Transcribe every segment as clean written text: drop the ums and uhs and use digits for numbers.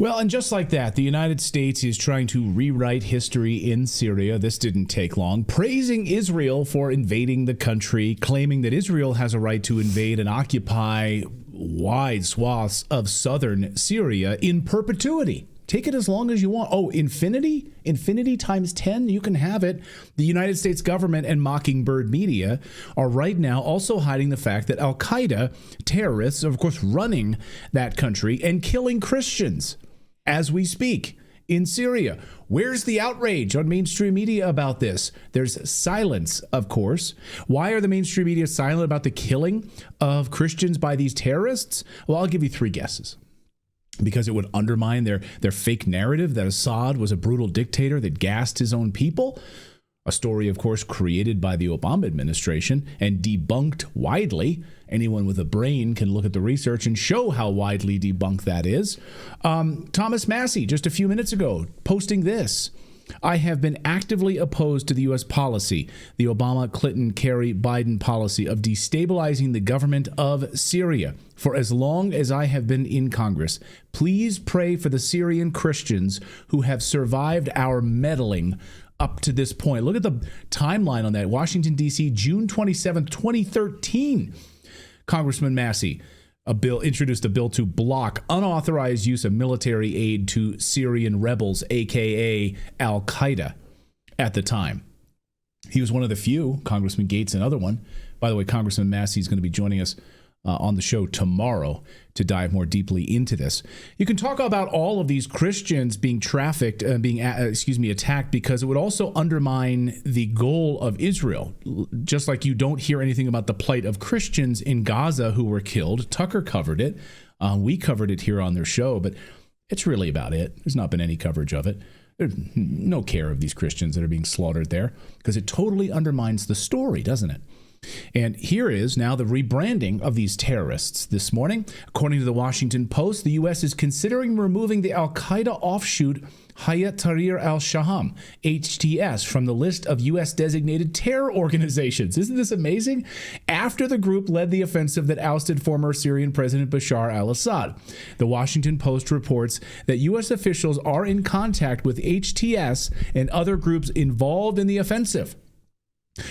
Well, and just like that, the United States is trying to rewrite history in Syria. This didn't take long. Praising Israel for invading the country, claiming that Israel has a right to invade and occupy wide swaths of southern Syria in perpetuity. Take it as long as you want. Oh, infinity? Infinity times 10? You can have it. The United States government and Mockingbird media are right now also hiding the fact that al-Qaeda terrorists are, of course, running that country and killing Christians as we speak in Syria. Where's the outrage on mainstream media about this? There's silence, of course. Why are the mainstream media silent about the killing of Christians by these terrorists? Well, I'll give you 3 guesses. Because it would undermine their fake narrative that Assad was a brutal dictator that gassed his own people. A story, of course, created by the Obama administration and debunked widely. Anyone with a brain can look at the research and show how widely debunked that is. Thomas Massey, just a few minutes ago, posting this. I have been actively opposed to the U.S. policy, the Obama, Clinton, Kerry, Biden policy of destabilizing the government of Syria for as long as I have been in Congress. Please pray for the Syrian Christians who have survived our meddling up to this point. Look at the timeline on that. Washington, D.C., June 27th, 2013. Congressman Massey introduced a bill to block unauthorized use of military aid to Syrian rebels, a.k.a. al-Qaeda, at the time. He was one of the few. Congressman Gates, another one. By the way, Congressman Massey is going to be joining us on the show tomorrow to dive more deeply into this. You can talk about all of these Christians being trafficked, attacked, because it would also undermine the goal of Israel. Just like you don't hear anything about the plight of Christians in Gaza who were killed. Tucker covered it. We covered it here on their show, but it's really about it. There's not been any coverage of it. There's no care of these Christians that are being slaughtered there because it totally undermines the story, doesn't it? And here is now the rebranding of these terrorists this morning. According to the Washington Post, the U.S. is considering removing the al-Qaeda offshoot Hayat Tahrir al-Sham, HTS, from the list of U.S. designated terror organizations. Isn't this amazing? After the group led the offensive that ousted former Syrian President Bashar al-Assad. The Washington Post reports that U.S. officials are in contact with HTS and other groups involved in the offensive.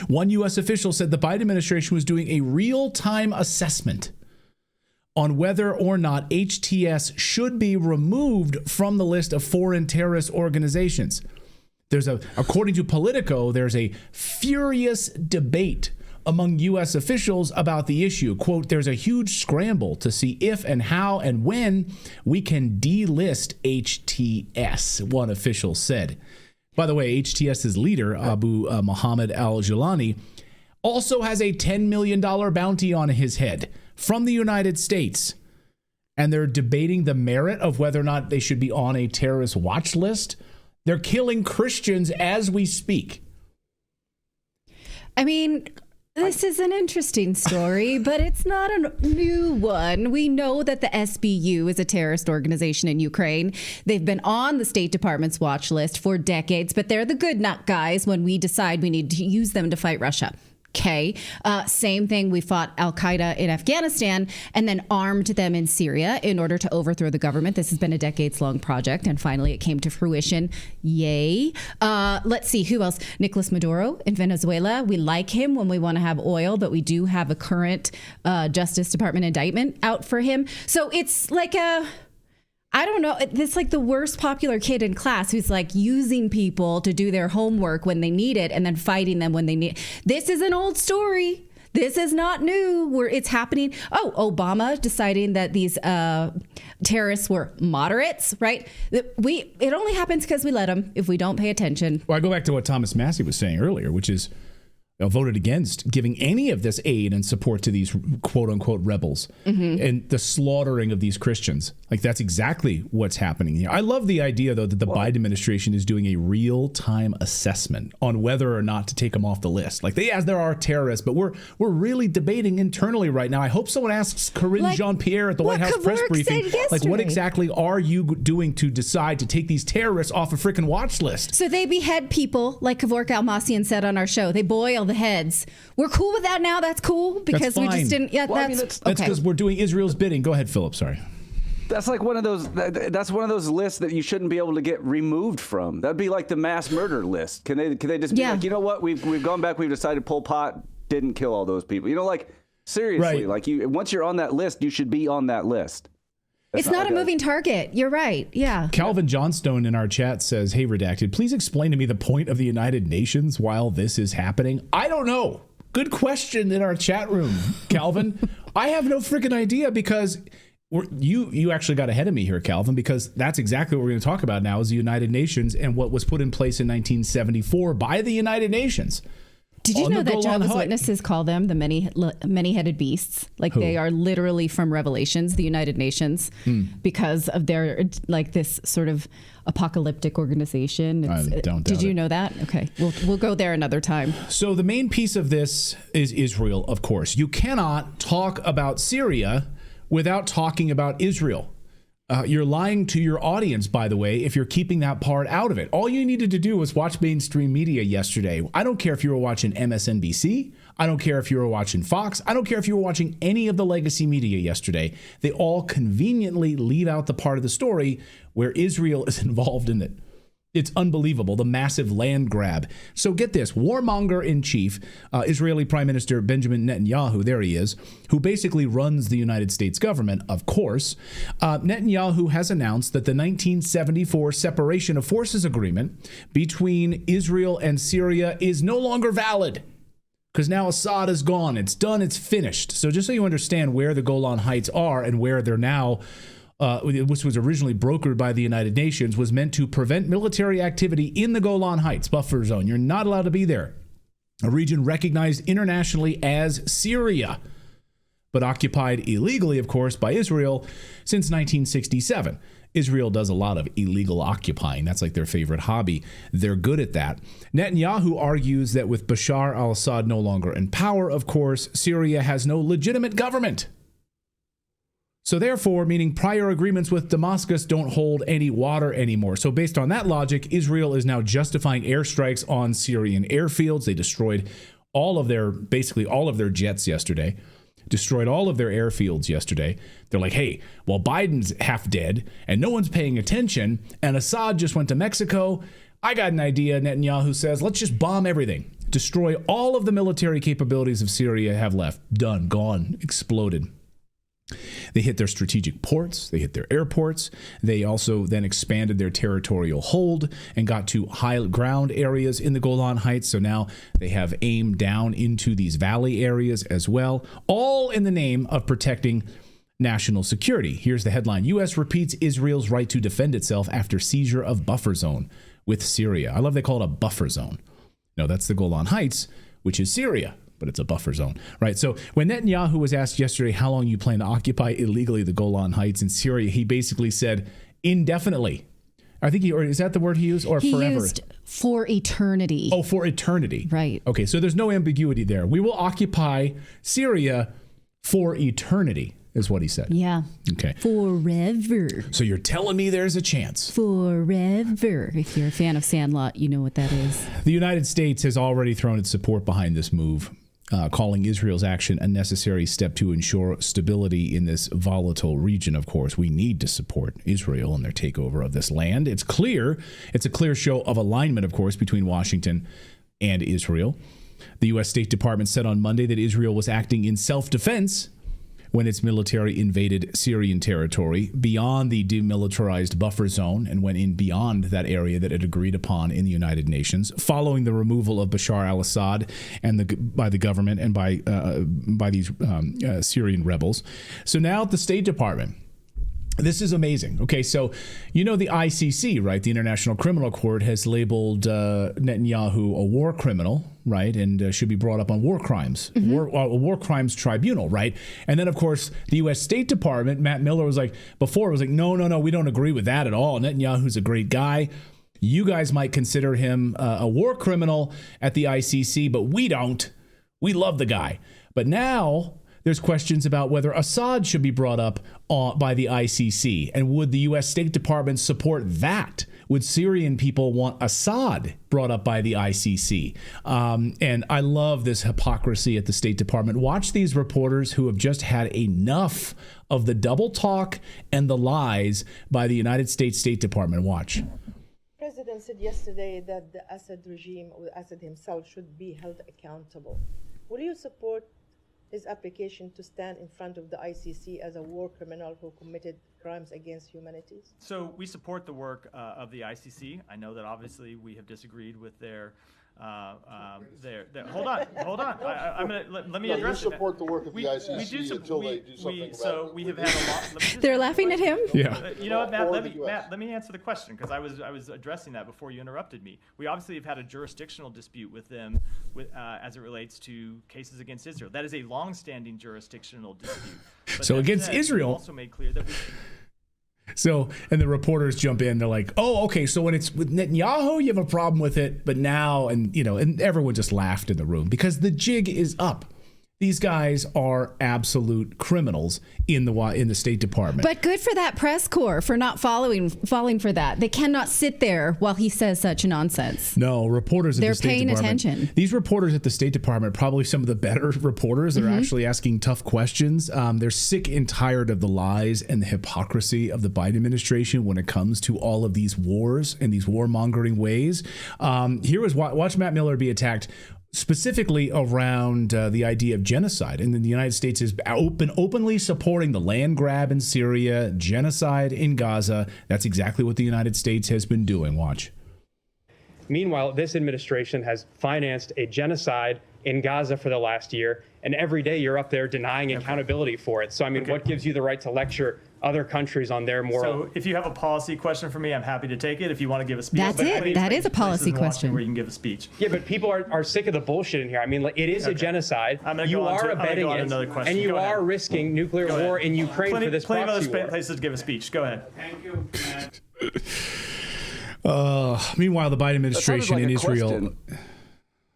One U.S. official said the Biden administration was doing a real-time assessment on whether or not HTS should be removed from the list of foreign terrorist organizations. According to Politico, there's a furious debate among U.S. officials about the issue. Quote, there's a huge scramble to see if and how and when we can delist HTS, one official said. By the way, HTS's leader, Abu Muhammad al-Jilani, also has a $10 million bounty on his head from the United States. And they're debating the merit of whether or not they should be on a terrorist watch list. They're killing Christians as we speak. I mean, this is an interesting story, but it's not a new one. We know that the SBU is a terrorist organization in Ukraine. They've been on the State Department's watch list for decades, but they're the good nut guys when we decide we need to use them to fight Russia. Okay. Same thing. We fought al-Qaeda in Afghanistan and then armed them in Syria in order to overthrow the government. This has been a decades-long project, and finally it came to fruition. Yay. Let's see. Who else? Nicolas Maduro in Venezuela. We like him when we want to have oil, but we do have a current Justice Department indictment out for him. So it's like I don't know. It's like the worst popular kid in class who's like using people to do their homework when they need it and then fighting them when they need. This is an old story. This is not new. It's happening. Oh, Obama deciding that these terrorists were moderates, right? It only happens because we let them if we don't pay attention. Well, I go back to what Thomas Massey was saying earlier, which is voted against giving any of this aid and support to these quote-unquote rebels and the slaughtering of these Christians. Like, that's exactly what's happening here. I love the idea, though, that the Biden administration is doing a real-time assessment on whether or not to take them off the list. Like, there are terrorists, but we're really debating internally right now. I hope someone asks Karine Jean-Pierre at the White House press briefing, like, what exactly are you doing to decide to take these terrorists off a freaking watch list? So they behead people, like Kevork Almassian said on our show. They boil the heads. We're cool with that now. That's cool because we just didn't. Yeah, that's because we're doing Israel's bidding. Go ahead, Philip. Sorry. That's like one of those. That's one of those lists that you shouldn't be able to get removed from. That'd be like the mass murder list. Can they just be like, you know what? We've gone back. We've decided Pol Pot didn't kill all those people. You know, like seriously, like once you're on that list, you should be on that list. It's not a moving target. You're right. Yeah. Calvin Johnstone in our chat says, "Hey, Redacted, please explain to me the point of the United Nations while this is happening." I don't know. Good question in our chat room, Calvin. I have no freaking idea because you actually got ahead of me here, Calvin, because that's exactly what we're going to talk about now is the United Nations and what was put in place in 1974 by the United Nations. Did you know that Jehovah's Witnesses call them the many-headed beasts? Like they are literally from Revelations, the United Nations, because of their like this sort of apocalyptic organization. Did you know that? Okay, we'll go there another time. So the main piece of this is Israel, of course. You cannot talk about Syria without talking about Israel. You're lying to your audience, by the way, if you're keeping that part out of it. All you needed to do was watch mainstream media yesterday. I don't care if you were watching MSNBC. I don't care if you were watching Fox. I don't care if you were watching any of the legacy media yesterday. They all conveniently leave out the part of the story where Israel is involved in it. It's unbelievable, the massive land grab. So get this, warmonger in chief, Israeli Prime Minister Benjamin Netanyahu, there he is, who basically runs the United States government, of course. Netanyahu has announced that the 1974 separation of forces agreement between Israel and Syria is no longer valid because now Assad is gone. It's done. It's finished. So just so you understand where the Golan Heights are and where they're now, which was originally brokered by the United Nations, was meant to prevent military activity in the Golan Heights buffer zone. You're not allowed to be there. A region recognized internationally as Syria, but occupied illegally, of course, by Israel since 1967. Israel does a lot of illegal occupying. That's like their favorite hobby. They're good at that. Netanyahu argues that with Bashar al-Assad no longer in power, of course, Syria has no legitimate government. So therefore, meaning prior agreements with Damascus don't hold any water anymore. So based on that logic, Israel is now justifying airstrikes on Syrian airfields. They destroyed basically all of their jets yesterday, destroyed all of their airfields yesterday. They're like, hey, well, Biden's half dead and no one's paying attention and Assad just went to Mexico. I got an idea, Netanyahu says, let's just bomb everything. Destroy all of the military capabilities of Syria have left. Done, gone, exploded. They hit their strategic ports. They hit their airports. They also then expanded their territorial hold and got to high ground areas in the Golan Heights. So now they have aimed down into these valley areas as well, all in the name of protecting national security. Here's the headline. U.S. repeats Israel's right to defend itself after seizure of buffer zone with Syria. I love they call it a buffer zone. No, that's the Golan Heights, which is Syria. But it's a buffer zone, right? So when Netanyahu was asked yesterday how long you plan to occupy illegally the Golan Heights in Syria, he basically said indefinitely. I think or is that the word he used, or he forever? He used for eternity. Oh, for eternity. Right. Okay, so there's no ambiguity there. We will occupy Syria for eternity, is what he said. Yeah. Okay. Forever. So you're telling me there's a chance. Forever. If you're a fan of Sandlot, you know what that is. The United States has already thrown its support behind this move. Calling Israel's action a necessary step to ensure stability in this volatile region. Of course, we need to support Israel in their takeover of this land. It's clear. It's a clear show of alignment, of course, between Washington and Israel. The U.S. State Department said on Monday that Israel was acting in self-defense when its military invaded Syrian territory beyond the demilitarized buffer zone and went in beyond that area that it agreed upon in the United Nations, following the removal of Bashar al-Assad and by the government and by these Syrian rebels. So now at the State Department, this is amazing. Okay, so you know the ICC, right? The International Criminal Court has labeled Netanyahu a war criminal, right? And should be brought up on war crimes, a war crimes tribunal, right? And then, of course, the U.S. State Department, Matt Miller was like, no, we don't agree with that at all. Netanyahu's a great guy. You guys might consider him a war criminal at the ICC, but we don't. We love the guy. But now there's questions about whether Assad should be brought up by the ICC. And would the U.S. State Department support that? Would Syrian people want Assad brought up by the ICC? And I love this hypocrisy at the State Department. Watch these reporters who have just had enough of the double talk and the lies by the United States State Department. Watch. The president said yesterday that the Assad regime, or Assad himself, should be held accountable. Will you support his application to stand in front of the ICC as a war criminal who committed crimes against humanity? So we support the work of the ICC. I know that obviously we have disagreed with their hold on. I'm gonna let me address it. You support the work of the ICC we do until they do something so about we have had a lot. They're laughing at him. Yeah. You know what, Matt? Let me answer the question, because I was addressing that before you interrupted me. We obviously have had a jurisdictional dispute with them, as it relates to cases against Israel. That is a long-standing jurisdictional dispute. But So that against said, Israel- we also made clear that we. So, and the reporters jump in. They're like, "Oh, okay. So when it's with Netanyahu, you have a problem with it, but now," and and everyone just laughed in the room because the jig is up. These guys are absolute criminals in the State Department. But good for that press corps for not falling for that. They cannot sit there while he says such nonsense. No, reporters at They're the State paying Department. attention. These reporters at the State Department, probably some of the better reporters. They're actually asking tough questions. They're sick and tired of the lies and the hypocrisy of the Biden administration when it comes to all of these wars and these warmongering ways. Here was watch Matt Miller be attacked specifically around the idea of genocide. And then the United States is openly supporting the land grab in Syria, genocide in Gaza. That's exactly what the United States has been doing. Watch. Meanwhile, this administration has financed a genocide in Gaza for the last year, and every day you're up there denying accountability for it. So, I mean, what gives you the right to lecture other countries on their moral? So if you have a policy question for me, I'm happy to take it. If you want to give a speech. That's it. please, That is a places policy in Washington question. where you can give a speech. Yeah, but people are sick of the bullshit in here. I mean, like, it is a genocide. I'm gonna You go on are to- I'm gonna abetting go on it, another question. and you Go ahead. are risking nuclear Go ahead. war in Ukraine for this plenty of proxy other war. places to give a speech. Go ahead. Thank you, Meanwhile, the Biden That sounded administration like in a Israel. question.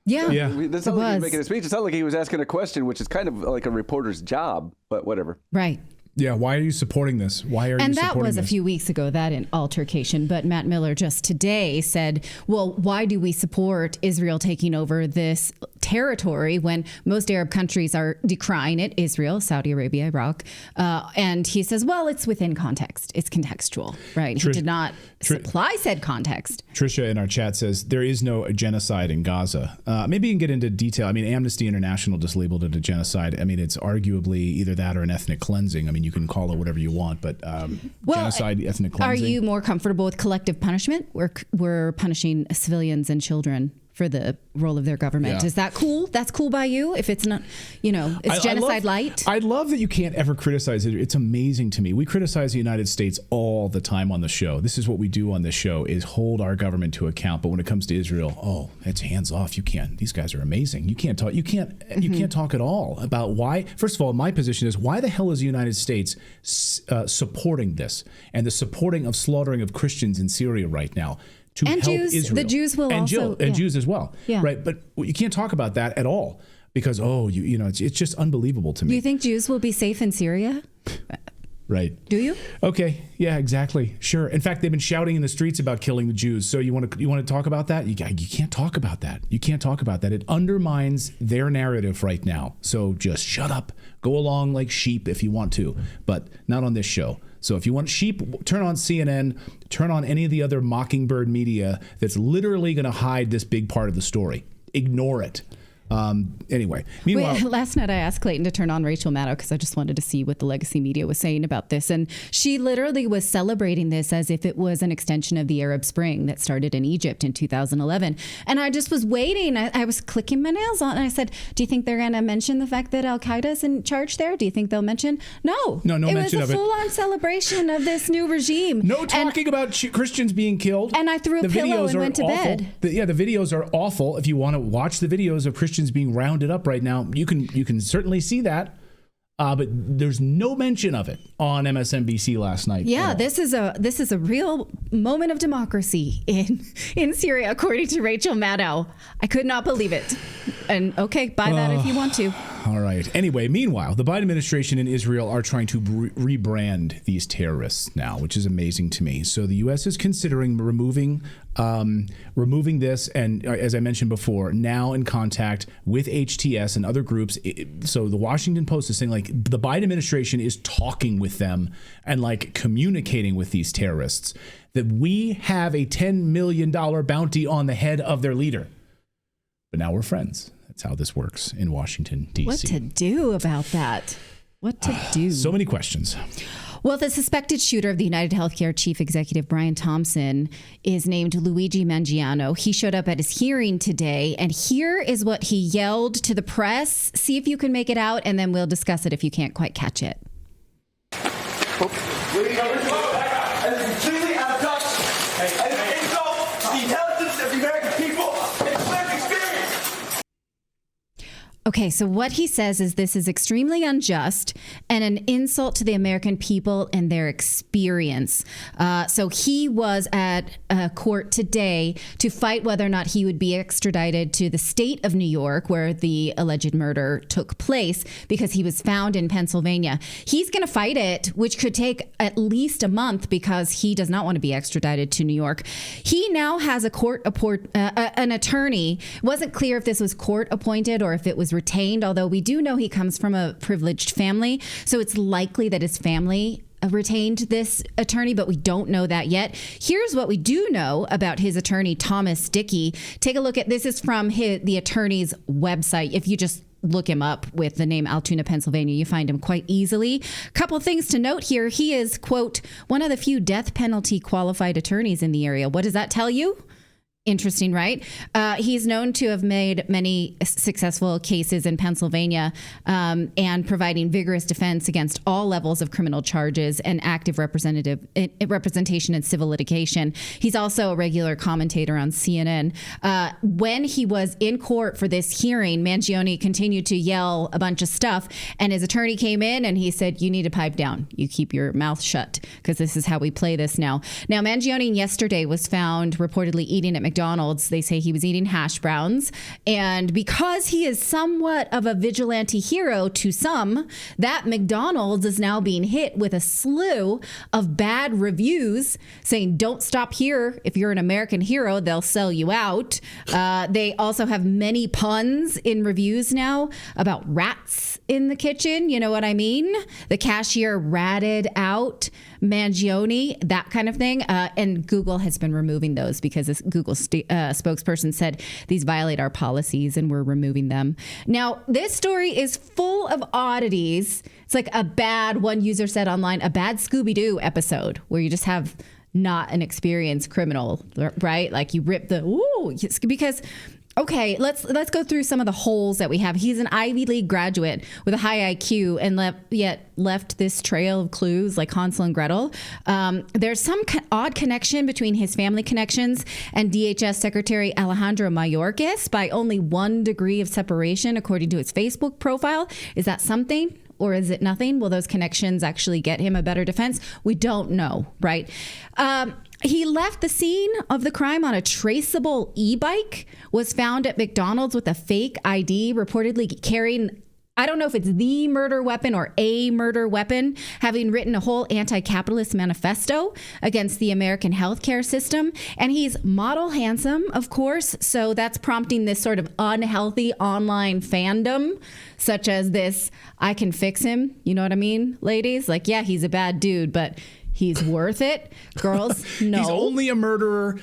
Yeah. That sounded like he was was. making a speech. It sounded like he was asking a question, which is kind of like a reporter's job, but whatever. Right. Yeah, why are you supporting this? Why are you And supporting that was this? a few weeks ago, that altercation. But Matt Miller just today said, well, why do we support Israel taking over this territory when most Arab countries are decrying it? Israel, Saudi Arabia, Iraq. And he says, well, it's within context. It's contextual, right? He did not supply said context. Trisha in our chat says there is no genocide in Gaza. Maybe you can get into detail. I mean, Amnesty International just labeled it a genocide. I mean, it's arguably either that or an ethnic cleansing. I mean, you can call it whatever you want, but genocide, ethnic cleansing. Are you more comfortable with collective punishment? We're punishing civilians and children for the role of their government. Yeah. Is that cool? That's cool by you? If it's not, it's genocide light? I love that you can't ever criticize it. It's amazing to me. We criticize the United States all the time on the show. This is what we do on this show, is hold our government to account. But when it comes to Israel, it's hands off. You can't. These guys are amazing. You can't talk. You can't talk at all about why. First of all, my position is, why the hell is the United States supporting this and the supporting of slaughtering of Christians in Syria right now? To And help Jews. Israel. The Jews will also- and yeah. Jews as well. Yeah. Right. But you can't talk about that at all because it's just unbelievable to me. Do you think Jews will be safe in Syria? Right. Do you? Okay. Yeah, exactly. Sure. In fact, they've been shouting in the streets about killing the Jews. So you want to talk about that? You can't talk about that. You can't talk about that. It undermines their narrative right now. So just shut up. Go along like sheep if you want to, but not on this show. So if you want sheep, turn on CNN, turn on any of the other Mockingbird media that's literally going to hide this big part of the story. Ignore it. Anyway, meanwhile, last night I asked Clayton to turn on Rachel Maddow because I just wanted to see what the legacy media was saying about this. And she literally was celebrating this as if it was an extension of the Arab Spring that started in Egypt in 2011. And I just was waiting. I was clicking my nails on. And I said, do you think they're going to mention the fact that Al-Qaeda is in charge there? Do you think they'll mention? No mention of it. It was a full-on celebration of this new regime. No talking about Christians being killed. And I threw a pillow and went to bed. The videos are awful. If you want to watch the videos of Christians being rounded up right now, you can certainly see that. But there's no mention of it on MSNBC last night. Yeah, this is a real moment of democracy in Syria, according to Rachel Maddow. I could not believe it. And okay, buy that if you want to. All right. Anyway, meanwhile, the Biden administration and Israel are trying to rebrand these terrorists now, which is amazing to me. So the U.S. is considering removing this, and as I mentioned before, now in contact with HTS and other groups. So the Washington Post is saying like the Biden administration is talking with them and like communicating with these terrorists that we have a $10 million bounty on the head of their leader. But now we're friends. That's how this works in Washington, D.C. What to do about that? What to do? So many questions. Well, the suspected shooter of the United Healthcare chief executive, Brian Thompson, is named Luigi Mangiano. He showed up at his hearing today, and here is what he yelled to the press. See if you can make it out, and then we'll discuss it if you can't quite catch it. And it's completely out of touch. And it insults the intelligence of the American people and its lived experience. Okay, so what he says is this is extremely unjust and an insult to the American people and their experience. So he was at court today to fight whether or not he would be extradited to the state of New York, where the alleged murder took place, because he was found in Pennsylvania. He's going to fight it, which could take at least a month because he does not want to be extradited to New York. He now has an attorney. It wasn't clear if this was court appointed or if it was retained, although we do know he comes from a privileged family, so it's likely that his family retained this attorney, but we don't know that yet. Here's what we do know about his attorney, Thomas Dickey. Take a look at this. Is from the attorney's website. If you just look him up with the name Altoona, Pennsylvania, you find him quite easily. Couple things to note here. He is, quote, one of the few death penalty qualified attorneys in the area. What does that tell you? Interesting, right? He's known to have made many successful cases in Pennsylvania and providing vigorous defense against all levels of criminal charges and active representation in civil litigation. He's also a regular commentator on CNN. When he was in court for this hearing, Mangione continued to yell a bunch of stuff, and his attorney came in and he said, you need to pipe down. You keep your mouth shut, because this is how we play this now. Now, Mangione yesterday was found reportedly eating at McDonald's. They say he was eating hash browns. And because he is somewhat of a vigilante hero to some, that McDonald's is now being hit with a slew of bad reviews saying, don't stop here. If you're an American hero, they'll sell you out. They also have many puns in reviews now about rats in the kitchen. You know what I mean? The cashier ratted out Mangione, that kind of thing. And Google has been removing those because this Google spokesperson said these violate our policies and we're removing them. Now, this story is full of oddities. It's like a bad, one user said online, a bad Scooby-Doo episode where you just have not an experienced criminal, right? Like you rip because... Okay, let's go through some of the holes that we have. He's an Ivy League graduate with a high IQ and left this trail of clues like Hansel and Gretel. There's some odd connection between his family connections and DHS Secretary Alejandro Mayorkas by only 1 degree of separation, according to his Facebook profile. Is that something? Or is it nothing? Will those connections actually get him a better defense? We don't know, right? He left the scene of the crime on a traceable e-bike, was found at McDonald's with a fake ID, reportedly carrying, I don't know if it's the murder weapon or a murder weapon, having written a whole anti-capitalist manifesto against the American healthcare system. And he's model handsome, of course. So that's prompting this sort of unhealthy online fandom, such as this, I can fix him. You know what I mean, ladies? Like, yeah, he's a bad dude, but he's worth it. Girls, no. He's only a murderer.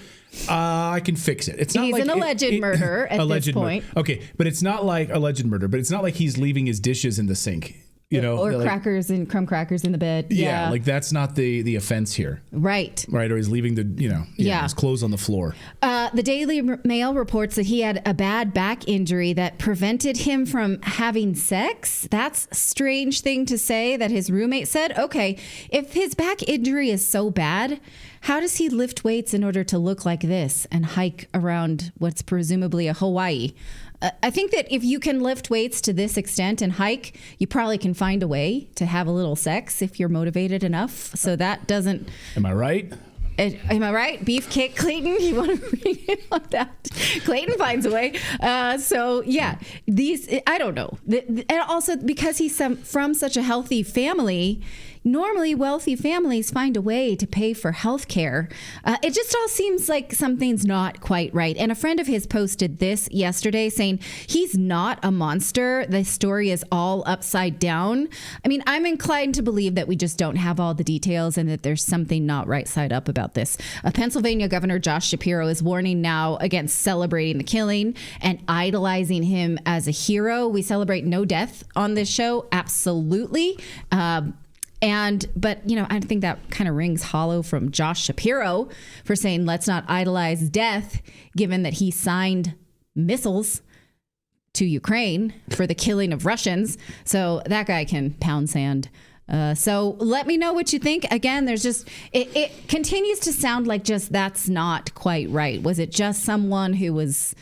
I can fix it. It's not he's like an alleged murderer at this point. Okay, but it's not like alleged murder. But it's not like he's leaving his dishes in the sink, you know, or crackers and crumb crackers in the bed. Yeah, like that's not the offense here. Right. Or he's leaving his clothes on the floor. The Daily Mail reports that he had a bad back injury that prevented him from having sex. That's a strange thing to say that his roommate said. Okay, if his back injury is so bad, how does he lift weights in order to look like this and hike around what's presumably a Hawaii? I think that if you can lift weights to this extent and hike, you probably can find a way to have a little sex if you're motivated enough. So that doesn't... Am I right? Am I right? Beef kick, Clayton? You want to bring in on that? Clayton finds a way. So yeah, I don't know. And also because he's from such a healthy family, normally wealthy families find a way to pay for health care. It just all seems like something's not quite right. And a friend of his posted this yesterday saying he's not a monster. The story is all upside down. I mean, I'm inclined to believe that we just don't have all the details and that there's something not right side up about this. Pennsylvania Governor Josh Shapiro is warning now against celebrating the killing and idolizing him as a hero. We celebrate no death on this show. Absolutely. But I think that kind of rings hollow from Josh Shapiro for saying, let's not idolize death, given that he signed missiles to Ukraine for the killing of Russians. So that guy can pound sand. So let me know what you think. Again, there's just, it continues to sound like just that's not quite right. Was it just someone who was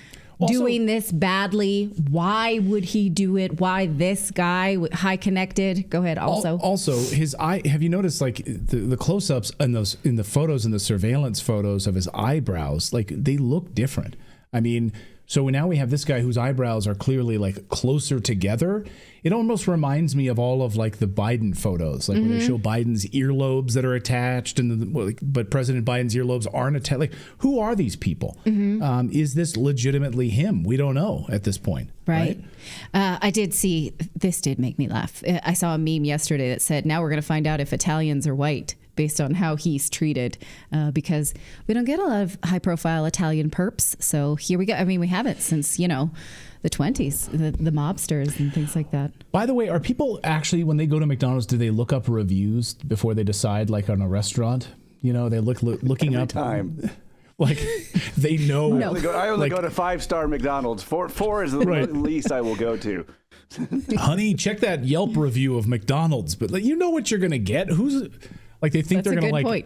doing this badly? Why would he do it? Why this guy, high connected? Go ahead. Also his eye. Have you noticed like the close-ups in the photos and the surveillance photos of his eyebrows? Like they look different. I mean, so now we have this guy whose eyebrows are clearly like closer together. It almost reminds me of all of like the Biden photos, like when they show Biden's earlobes that are attached, but President Biden's earlobes aren't attached. Like, who are these people? Is this legitimately him? We don't know at this point. Right. I did see, this did make me laugh. I saw a meme yesterday that said, now we're going to find out if Italians are white based on how he's treated, because we don't get a lot of high profile Italian perps. So here we go. I mean, we haven't since, the 20s, the mobsters and things like that. By the way, are people actually, when they go to McDonald's, do they look up reviews before they decide, like on a restaurant? They looking up time. Like they know. I only go to 5-star McDonald's. Four is the least I will go to. Honey, check that Yelp review of McDonald's. But you know what you're gonna get. Who's like they think they're gonna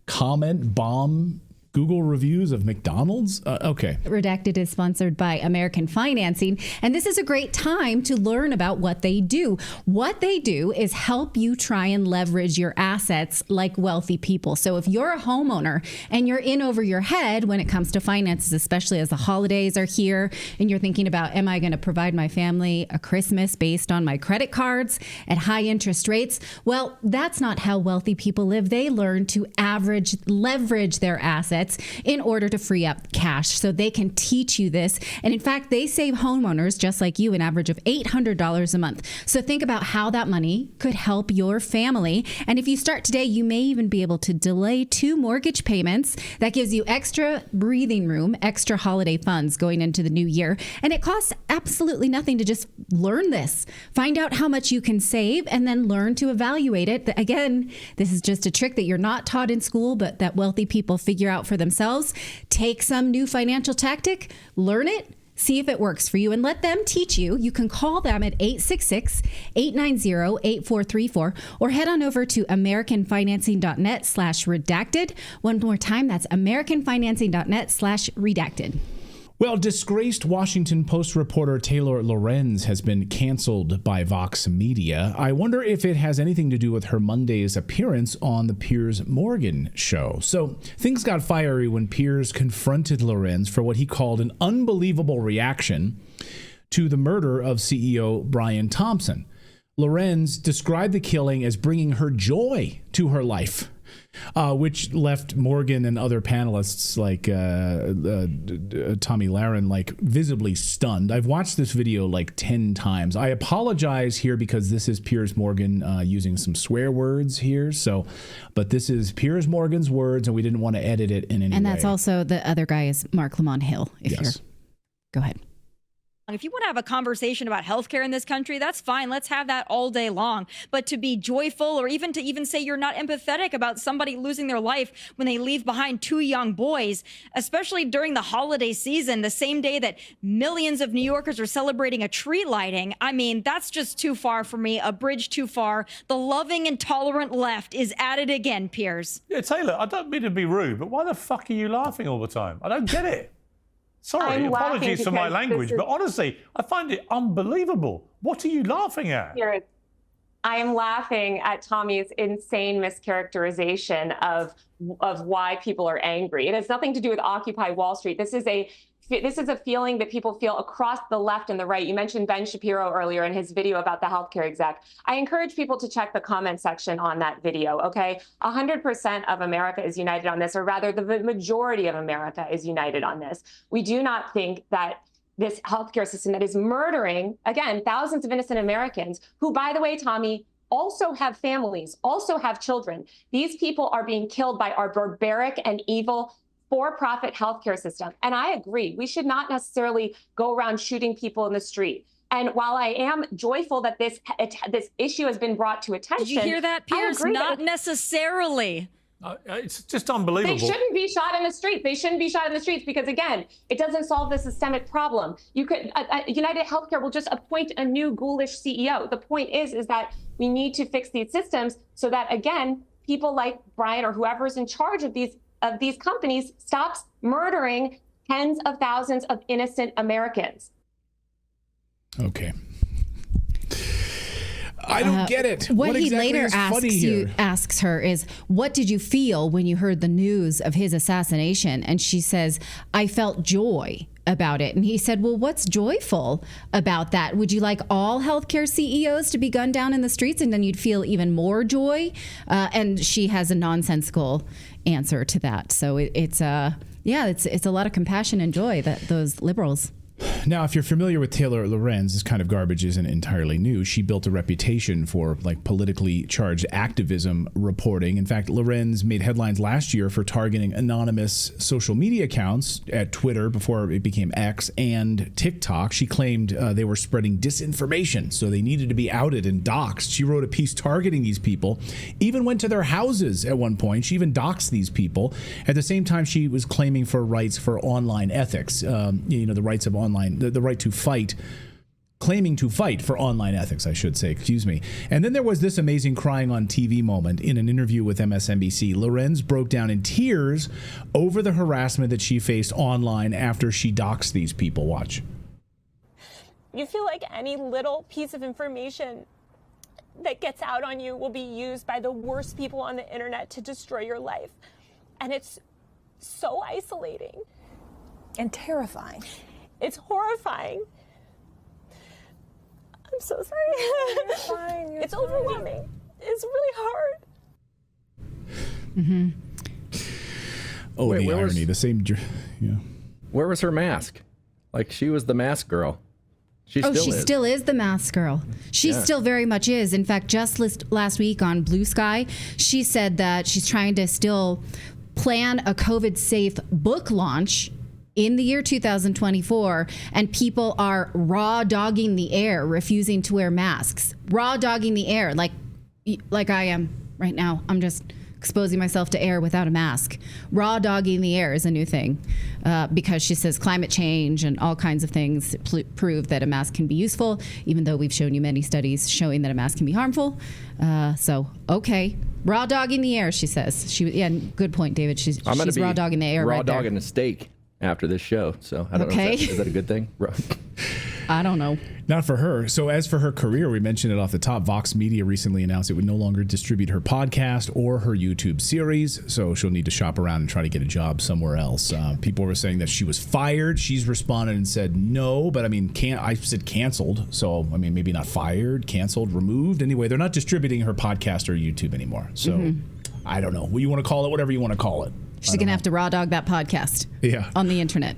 comment bomb Google reviews of McDonald's? Okay. Redacted is sponsored by American Financing, and this is a great time to learn about what they do. What they do is help you try and leverage your assets like wealthy people. So if you're a homeowner and you're in over your head when it comes to finances, especially as the holidays are here, and you're thinking about, am I going to provide my family a Christmas based on my credit cards at high interest rates? Well, that's not how wealthy people live. They learn to leverage their assets in order to free up cash. So they can teach you this. And in fact, they save homeowners just like you an average of $800 a month. So think about how that money could help your family. And if you start today, you may even be able to delay 2 mortgage payments. That gives you extra breathing room, extra holiday funds going into the new year. And it costs absolutely nothing to just learn this. Find out how much you can save and then learn to evaluate it. Again, this is just a trick that you're not taught in school, but that wealthy people figure out for themselves. Take some new financial tactic, learn it, see if it works for you, and let them teach you. You can call them at 866-890-8434 or head on over to americanfinancing.net/redacted. One more time, that's americanfinancing.net/redacted. Well, disgraced Washington Post reporter Taylor Lorenz has been canceled by Vox Media. I wonder if it has anything to do with her Monday's appearance on the Piers Morgan show. So things got fiery when Piers confronted Lorenz for what he called an unbelievable reaction to the murder of CEO Brian Thompson. Lorenz described the killing as bringing her joy to her life, which left Morgan and other panelists like Tommy Lahren like visibly stunned. I've watched this video like 10 times. I apologize here because this is Piers Morgan using some swear words here. But this is Piers Morgan's words, and we didn't want to edit it in any way. And that's also the other guy is Mark Lamont Hill. Go ahead. If you want to have a conversation about healthcare in this country, that's fine. Let's have that all day long. But to be joyful or even to say you're not empathetic about somebody losing their life when they leave behind 2 young boys, especially during the holiday season, the same day that millions of New Yorkers are celebrating a tree lighting, I mean, that's just too far for me, a bridge too far. The loving and tolerant left is at it again, Piers. Yeah, Taylor, I don't mean to be rude, but why the fuck are you laughing all the time? I don't get it. Sorry, apologies for my language, but honestly, I find it unbelievable. What are you laughing at? I am laughing at Tommy's insane mischaracterization of why people are angry. It has nothing to do with Occupy Wall Street. This is a feeling that people feel across the left and the right. You mentioned Ben Shapiro earlier in his video about the healthcare exec. I encourage people to check the comment section on that video, okay? 100% of America is united on this, or rather the majority of America is united on this. We do not think that this healthcare system that is murdering, again, thousands of innocent Americans who, by the way, Tommy, also have families, also have children. These people are being killed by our barbaric and evil for-profit healthcare system. And I agree, we should not necessarily go around shooting people in the street. And while I am joyful that this issue has been brought to attention— Did you hear that, Piers? Not necessarily. It's just unbelievable. They shouldn't be shot in the streets. They shouldn't be shot in the streets because, again, it doesn't solve the systemic problem. You could United Healthcare will just appoint a new ghoulish CEO. The point is that we need to fix these systems so that, again, people like Brian or whoever's in charge of these companies stops murdering tens of thousands of innocent Americans. Okay. I don't get it. What he exactly later asks her is, what did you feel when you heard the news of his assassination? And she says, I felt joy about it. And he said, well, what's joyful about that? Would you like all healthcare CEOs to be gunned down in the streets and then you'd feel even more joy? And she has a nonsensical answer to that. So it's a lot of compassion and joy that those liberals. Now, if you're familiar with Taylor Lorenz, this kind of garbage isn't entirely new. She built a reputation for politically charged activism reporting. In fact, Lorenz made headlines last year for targeting anonymous social media accounts at Twitter before it became X and TikTok. She claimed they were spreading disinformation, so they needed to be outed and doxxed. She wrote a piece targeting these people, even went to their houses at one point. She even doxxed these people. At the same time, she was claiming for rights for online ethics, the rights of online, the right to fight, claiming to fight for online ethics, I should say, excuse me. And then there was this amazing crying on TV moment in an interview with MSNBC. Lorenz broke down in tears over the harassment that she faced online after she doxed these people. Watch. You feel like any little piece of information that gets out on you will be used by the worst people on the internet to destroy your life. And it's so isolating. And terrifying. It's horrifying. I'm so sorry. You're fine. It's overwhelming. It's really hard. Mm-hmm. Oh, Wait, the irony. The same. Yeah. Where was her mask? Like, she was the mask girl. She still is the mask girl. She still very much is. In fact, just last week on Blue Sky, she said that she's trying to still plan a COVID-safe book launch in the year 2024, and people are raw dogging the air, refusing to wear masks. Raw dogging the air, like I am right now. I'm just exposing myself to air without a mask. Raw dogging the air is a new thing because she says climate change and all kinds of things prove that a mask can be useful, even though we've shown you many studies showing that a mask can be harmful. Okay. Raw dogging the air, she says. Good point, David. She's raw dogging the air. Raw right there. dogging a steak after this show. So I don't know. Is that a good thing? I don't know. Not for her. So as for her career, we mentioned it off the top. Vox Media recently announced it would no longer distribute her podcast or her YouTube series. So she'll need to shop around and try to get a job somewhere else. People were saying that she was fired. She's responded and said no, but I said canceled. So, maybe not fired, canceled, removed. Anyway, they're not distributing her podcast or YouTube anymore. So I don't know. What you want to call it, whatever you want to call it. She's going to have to raw dog that podcast on the internet.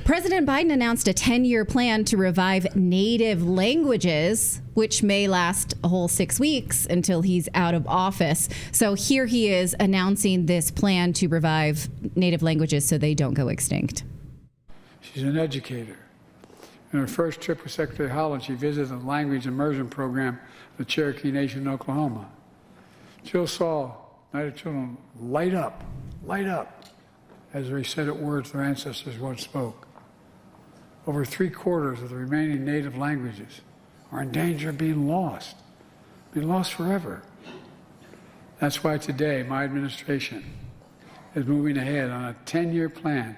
President Biden announced a 10-year plan to revive native languages, which may last a whole 6 weeks until he's out of office. So here he is announcing this plan to revive native languages so they don't go extinct. She's an educator. In her first trip with Secretary Holland, she visited the language immersion program of the Cherokee Nation in Oklahoma. Jill saw native children light up as they recited words their ancestors once spoke. Over 3/4 of the remaining native languages are in danger of being lost forever. That's why today my administration is moving ahead on a 10-year plan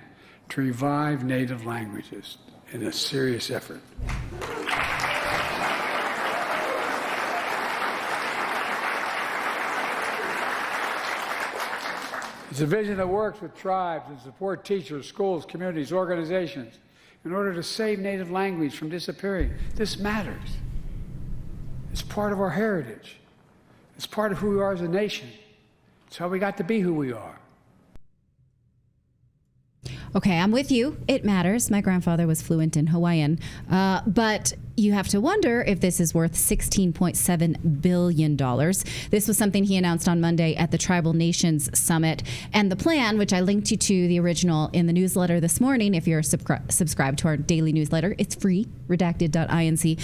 to revive native languages in a serious effort. It's a vision that works with tribes and support teachers, schools, communities, organizations in order to save native language from disappearing. This matters. It's part of our heritage. It's part of who we are as a nation. It's how we got to be who we are. Okay, I'm with you. It matters. My grandfather was fluent in Hawaiian. But you have to wonder if this is worth $16.7 billion. This was something he announced on Monday at the Tribal Nations Summit. And the plan, which I linked you to the original in the newsletter this morning, if you're subscribed to our daily newsletter, it's free, redacted.inc.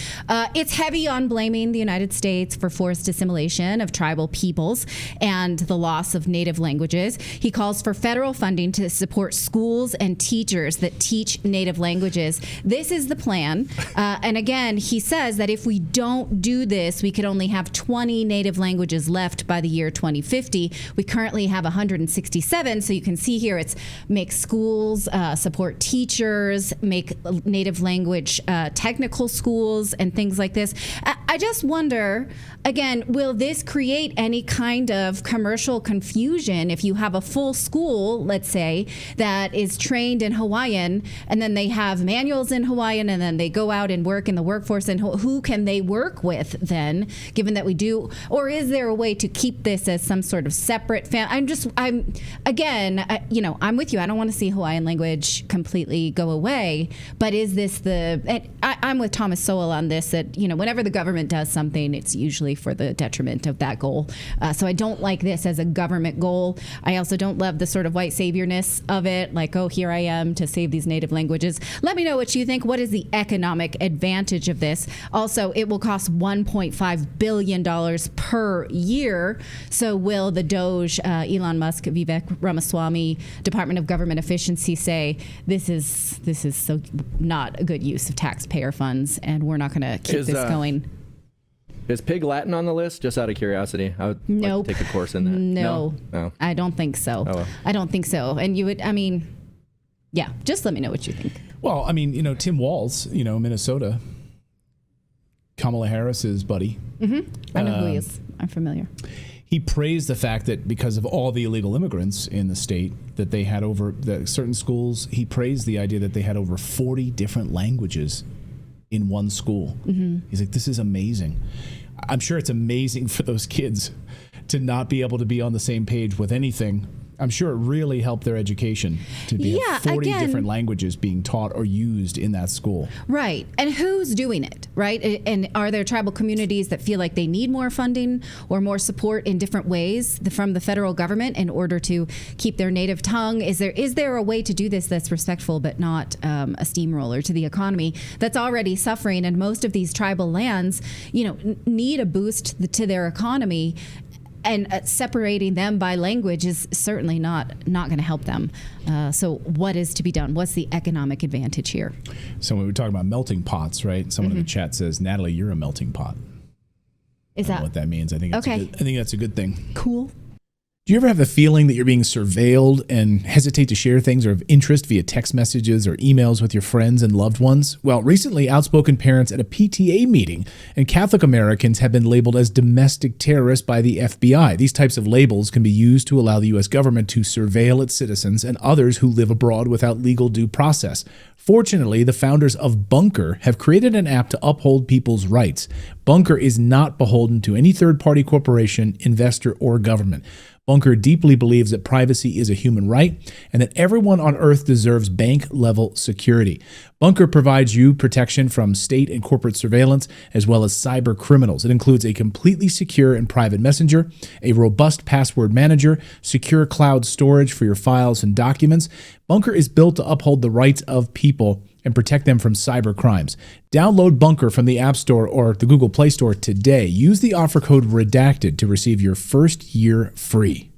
It's heavy on blaming the United States for forced assimilation of tribal peoples and the loss of native languages. He calls for federal funding to support schools and teachers that teach native languages. This is the plan. And again, he says that if we don't do this, we could only have 20 native languages left by the year 2050. We currently have 167. So you can see here it's make schools, support teachers, make native language technical schools and things like this. I just wonder, again, will this create any kind of commercial confusion if you have a full school, let's say, that is trained in Hawaiian, and then they have manuals in Hawaiian, and then they go out and work in the workforce, and who can they work with then, given that we do? Or is there a way to keep this as some sort of separate I'm with you. I don't want to see Hawaiian language completely go away, but is this I'm with Thomas Sowell on this, that, whenever the government does something, it's usually for the detriment of that goal. So I don't like this as a government goal. I also don't love the sort of white saviorness of it, like, oh, here I am to save these native languages. Let me know what you think. What is the economic advantage of this? Also, it will cost $1.5 billion per year. So will the Doge, Elon Musk, Vivek Ramaswamy, Department of Government Efficiency say this is so not a good use of taxpayer funds, and we're not going to keep this going? Is Pig Latin on the list? Just out of curiosity. I would like to take a course in that. No. Oh. I don't think so. Oh, well. I don't think so. And you would, yeah, just let me know what you think. Well, Tim Walz, Minnesota, Kamala Harris's buddy. Mm-hmm. I know who he is. I'm familiar. He praised the fact that because of all the illegal immigrants in the state, that they had certain schools, he praised the idea that they had over 40 different languages in one school. Mm-hmm. He's like, this is amazing. I'm sure it's amazing for those kids to not be able to be on the same page with anything. I'm sure it really helped their education to be 40 different languages being taught or used in that school. Right. And who's doing it, right? And are there tribal communities that feel like they need more funding or more support in different ways from the federal government in order to keep their native tongue? Is there a way to do this that's respectful but not a steamroller to the economy that's already suffering? And most of these tribal lands, need a boost to their economy. And separating them by language is certainly not going to help them. So what is to be done? What's the economic advantage here? So when we were talking about melting pots, right? Someone in the chat says, Natalie, you're a melting pot. I don't know what that means. I think that's a good thing. Cool. Do you ever have the feeling that you're being surveilled and hesitate to share things of interest via text messages or emails with your friends and loved ones? Well, recently, outspoken parents at a PTA meeting and Catholic Americans have been labeled as domestic terrorists by the FBI. These types of labels can be used to allow the U.S. government to surveil its citizens and others who live abroad without legal due process. Fortunately, the founders of Bunker have created an app to uphold people's rights. Bunker is not beholden to any third-party corporation, investor, or government. Bunker deeply believes that privacy is a human right and that everyone on Earth deserves bank-level security. Bunker provides you protection from state and corporate surveillance as well as cyber criminals. It includes a completely secure and private messenger, a robust password manager, secure cloud storage for your files and documents. Bunker is built to uphold the rights of people and protect them from cyber crimes. Download Bunker from the App Store or the Google Play Store today. Use the offer code REDACTED to receive your first year free.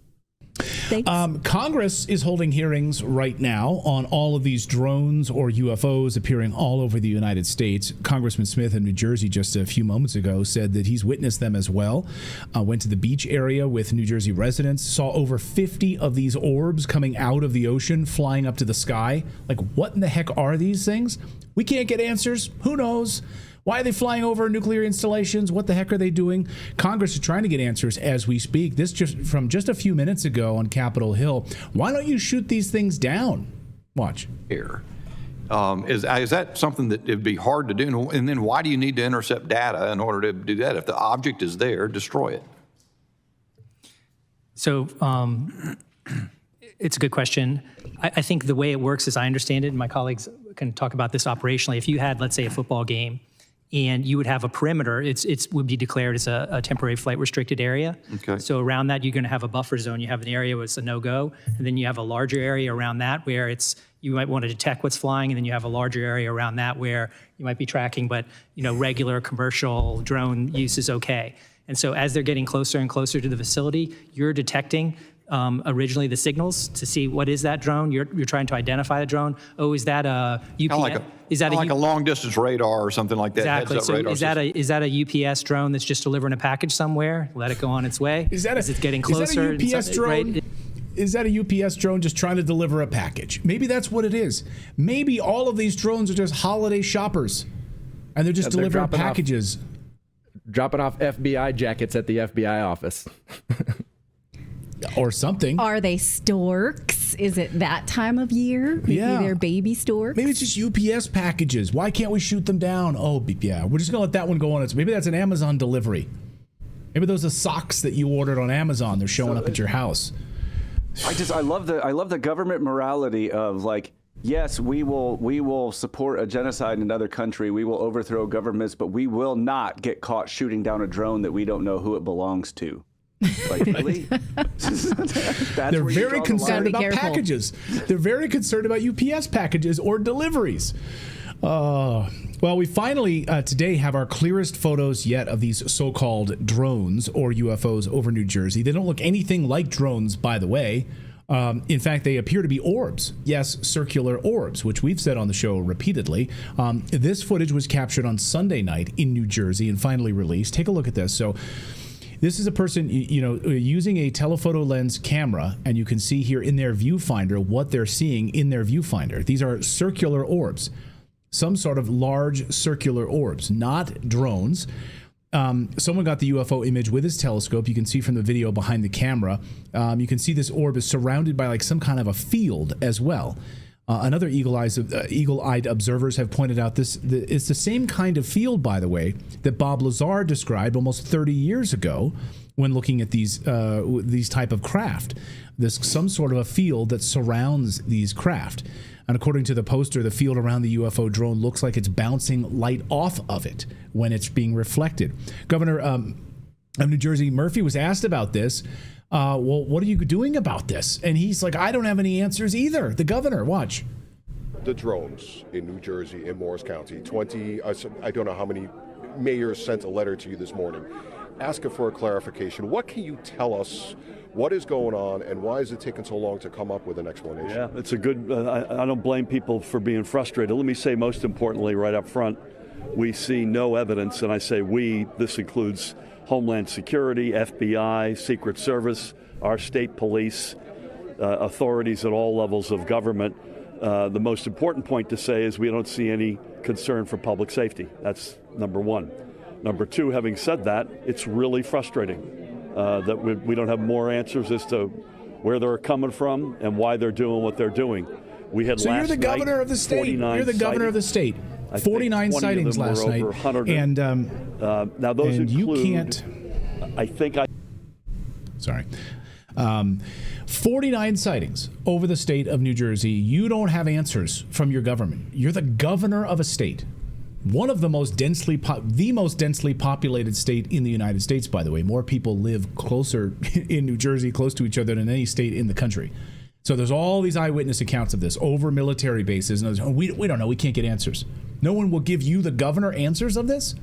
Congress is holding hearings right now on all of these drones or UFOs appearing all over the United States. Congressman Smith in New Jersey just a few moments ago said that he's witnessed them as well. Went to the beach area with New Jersey residents, saw over 50 of these orbs coming out of the ocean, flying up to the sky. Like, what in the heck are these things? We can't get answers. Who knows? Why are they flying over nuclear installations? What the heck are they doing? Congress is trying to get answers as we speak. This from just a few minutes ago on Capitol Hill. Why don't you shoot these things down? Watch. Here. Is that something that it'd be hard to do? And then why do you need to intercept data in order to do that? If the object is there, destroy it. So it's a good question. I think the way it works, as I understand it, and my colleagues can talk about this operationally, if you had, let's say, a football game, and you would have a perimeter, it would be declared as a temporary flight restricted area. Okay. So around that, you're going to have a buffer zone. You have an area where it's a no-go, and then you have a larger area around that where you might want to detect what's flying, and then you have a larger area around that where you might be tracking, but regular commercial drone use is okay. And so as they're getting closer and closer to the facility, you're detecting originally the signals to see what is that drone. You're trying to identify the drone. Oh, is that a UPS? Is that like a long distance radar or something like that? Exactly. Heads-up So radar is that a UPS drone that's just delivering a package somewhere? Let it go on its way. Is it getting closer? Is that a UPS drone? Right? Is that a UPS drone just trying to deliver a package? Maybe that's what it is. Maybe all of these drones are just holiday shoppers, and they're just delivering packages. Dropping off FBI jackets at the FBI office. Or something. Are they storks? Is it that time of year? Maybe they're baby storks. Maybe it's just UPS packages. Why can't we shoot them down? Oh, yeah, we're just going to let that one go on. Maybe that's an Amazon delivery. Maybe those are socks that you ordered on Amazon. They're showing up at your house. I love the government morality of like, yes, we will support a genocide in another country. We will overthrow governments, but we will not get caught shooting down a drone that we don't know who it belongs to. Like, really? They're very concerned about packages. They're very concerned about UPS packages or deliveries. Well, we finally today have our clearest photos yet of these so-called drones or UFOs over New Jersey. They don't look anything like drones, by the way. In fact, they appear to be orbs. Yes, circular orbs, which we've said on the show repeatedly. This footage was captured on Sunday night in New Jersey and finally released. Take a look at this. So this is a person, using a telephoto lens camera, and you can see here in their viewfinder what they're seeing in their viewfinder. These are circular orbs, some sort of large circular orbs, not drones. Someone got the UFO image with his telescope. You can see from the video behind the camera. You can see this orb is surrounded by like some kind of a field as well. Another eagle-eyed observers have pointed out it's the same kind of field, by the way, that Bob Lazar described almost 30 years ago when looking at these type of craft. There's some sort of a field that surrounds these craft. And according to the poster, the field around the UFO drone looks like it's bouncing light off of it when it's being reflected. Governor of New Jersey, Murphy, was asked about this. Well, what are you doing about this? And he's like, I don't have any answers either. The governor, watch. The drones in New Jersey, in Morris County, I don't know how many mayors sent a letter to you this morning asking for a clarification. What can you tell us? What is going on, and why is it taking so long to come up with an explanation? Yeah, it's a good, I don't blame people for being frustrated. Let me say, most importantly, right up front, we see no evidence, and I say we, this includes Homeland Security, FBI, Secret Service, our state police, authorities at all levels of government. The most important point to say is we don't see any concern for public safety. That's number one. Number two, having said that, it's really frustrating that we don't have more answers as to where they're coming from and why they're doing what they're doing. We had so last you're the governor night, of the state. You're the governor of the state. 49 sightings last night. 100. And now those and include, you can't. Sorry. 49 sightings over the state of New Jersey. You don't have answers from your government. You're the governor of a state. One of the most densely populated state in the United States, by the way. More people live closer in New Jersey, close to each other, than any state in the country. So there's all these eyewitness accounts of this over military bases. And we don't know. We can't get answers. No one will give you, the governor, answers of this?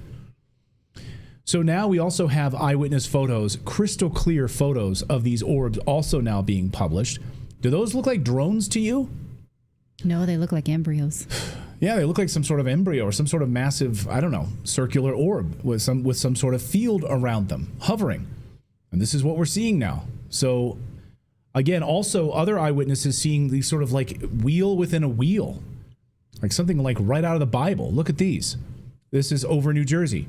So now we also have eyewitness photos, crystal clear photos of these orbs also now being published. Do those look like drones to you? No, they look like embryos. Yeah, they look like some sort of embryo or some sort of massive, I don't know, circular orb with some sort of field around them, hovering. And this is what we're seeing now. So, again, also other eyewitnesses seeing these sort of like wheel within a wheel. Like something like right out of the Bible. Look at these. This is over New Jersey.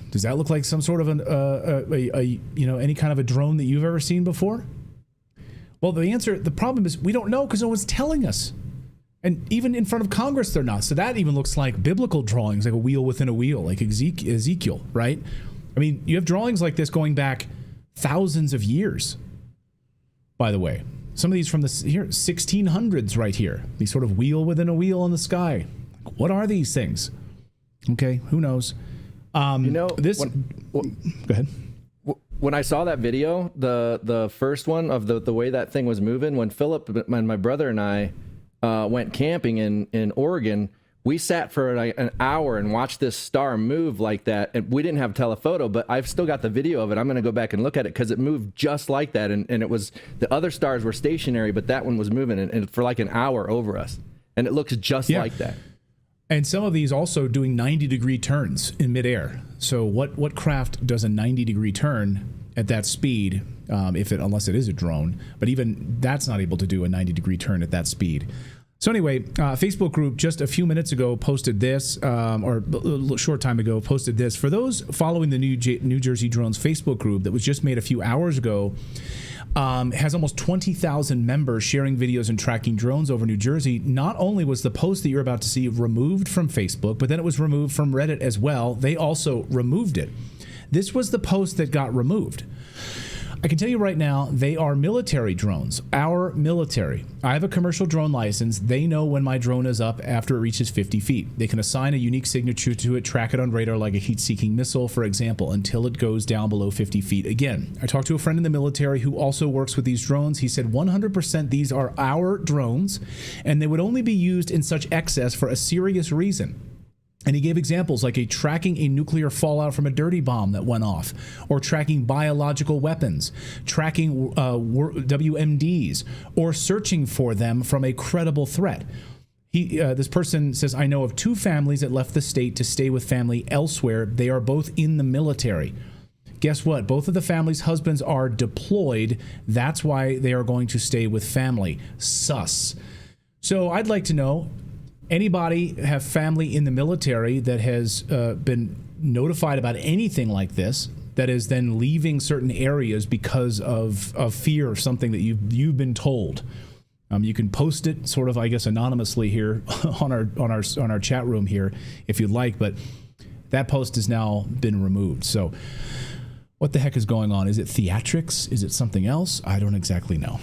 Does that look like some sort of any kind of a drone that you've ever seen before? Well, the problem is we don't know because no one's telling us. And even in front of Congress, they're not. So that even looks like biblical drawings, like a wheel within a wheel, like Ezekiel, right? I mean, you have drawings like this going back thousands of years, by the way. Some of these from the 1600s right here. These sort of wheel within a wheel in the sky. What are these things? Okay, who knows? Go ahead. When I saw that video, the first one of the way that thing was moving, when Philip and my brother and I went camping in Oregon, we sat for like an hour and watched this star move like that. And we didn't have telephoto, but I've still got the video of it. I'm going to go back and look at it because it moved just like that. And it was, the other stars were stationary, but that one was moving and for like an hour over us. And it looks just like that. And some of these also doing 90-degree turns in midair. So what craft does a 90-degree turn at that speed, unless it is a drone? But even that's not able to do a 90-degree turn at that speed. So anyway, Facebook group just a few minutes ago posted this, or a short time ago posted this. For those following the New Jersey Drones Facebook group that was just made a few hours ago, has almost 20,000 members sharing videos and tracking drones over New Jersey. Not only was the post that you're about to see removed from Facebook, but then it was removed from Reddit as well. They also removed it. This was the post that got removed. I can tell you right now, they are military drones. Our military. I have a commercial drone license. They know when my drone is up after it reaches 50 feet. They can assign a unique signature to it, track it on radar like a heat-seeking missile, for example, until it goes down below 50 feet. Again, I talked to a friend in the military who also works with these drones. He said 100% these are our drones, and they would only be used in such excess for a serious reason. And he gave examples like tracking a nuclear fallout from a dirty bomb that went off, or tracking biological weapons, tracking WMDs, or searching for them from a credible threat. This person says, I know of 2 families that left the state to stay with family elsewhere. They are both in the military. Guess what? Both of the family's husbands are deployed. That's why they are going to stay with family. Sus. So I'd like to know, anybody have family in the military that has been notified about anything like this, that is then leaving certain areas because of fear of something that you've been told? You can post it sort of, I guess, anonymously here on our chat room here if you'd like, but that post has now been removed. So what the heck is going on? Is it theatrics? Is it something else? I don't exactly know.